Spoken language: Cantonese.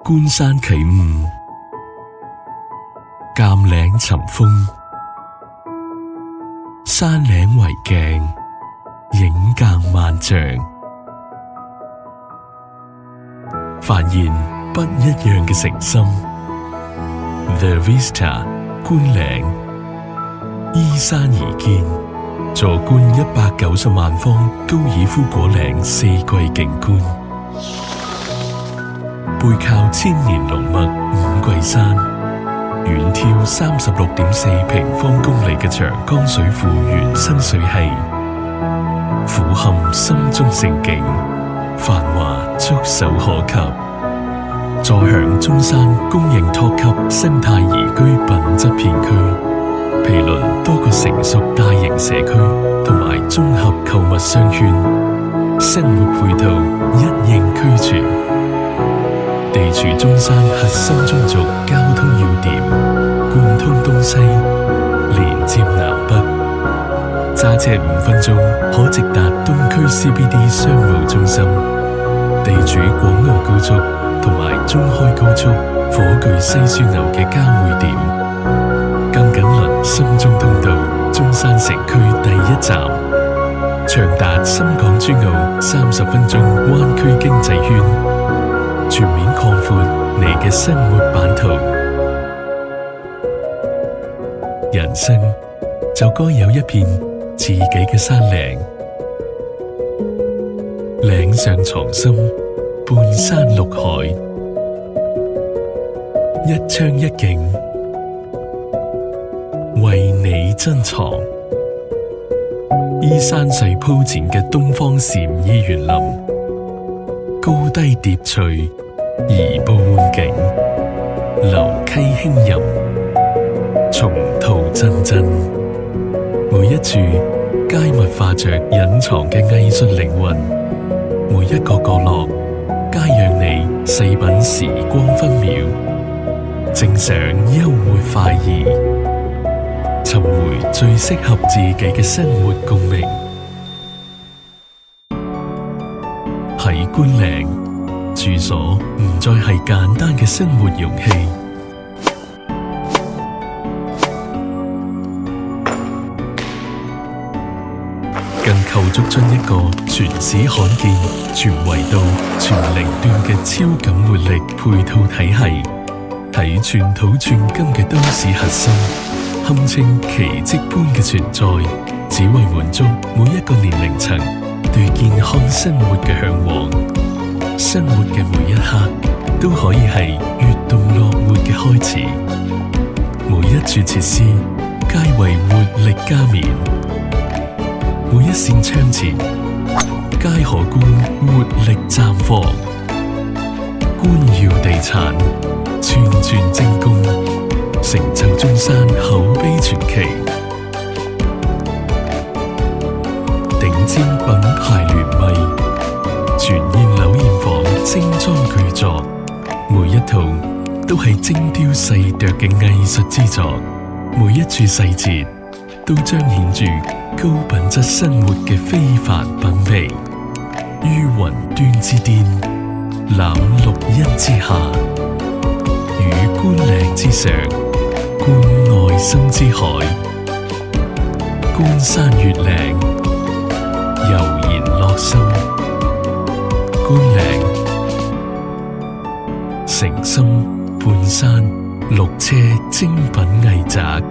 觀山起霧，鑑嶺尋峰，山嶺為鏡，影間萬象，發現不一樣嘅城心。The Vista 觀嶺，依山而建，坐觀190萬方高爾夫果嶺四季景觀，背靠千年龍脈五桂山，遠眺36.4平方公里嘅長江水庫原生水系，俯瞰心中勝景，繁華觸手可及。坐享中山公認托級生態宜居品質片區，毗鄰多個成熟大型社區同埋綜合購物商圈，生活配套一應俱全。地處中山核心中軸交通要點，貫通東西，連接南北，揸車5分鐘可直達東區 CBD 商務中心。地處廣澳高速同埋中開高速火炬西樞紐嘅交匯點，更緊鄰深中通道中山城區第一站，長達深港珠澳30分鐘灣區經濟圈，全面擴闊你嘅生活版圖。人生就該有一片自己嘅山嶺，嶺上藏心，半山綠海，一窗一景，為你珍藏。依山勢鋪展嘅東方禪意園林，高低疊翠，移步換景，流溪輕吟，松濤陣陣，每一處皆密化着隱藏嘅藝術靈魂，每一個角落皆讓你細品時光分秒，正想幽會快意，尋回最適合自己嘅生活共鳴。喺觀嶺，住所唔再係簡單嘅生活容器，更構築出一個全市罕見、全維度、全零段嘅超感活力配套體系。喺寸土寸金嘅都市核心，堪稱奇蹟般嘅存在，只為滿足每一個年齡層對健康生活嘅向往。生活嘅每一刻都可以係躍動樂活嘅開始，每一處設施皆為活力加冕，每一扇窗前皆可觀活力綻放。官耀地產，串串精工，成就中山口碑傳奇。頂尖品牌聯袂，全現樓現房精裝巨作，每一套都係精雕細琢嘅藝術之作，每一處細節都彰顯住高品質生活嘅非凡品味。於雲端之巔，攬綠蔭之下，與觀嶺之上，觀愛心之海，觀山越嶺，悠然樂心。觀嶺，誠心半山綠車精品藝宅。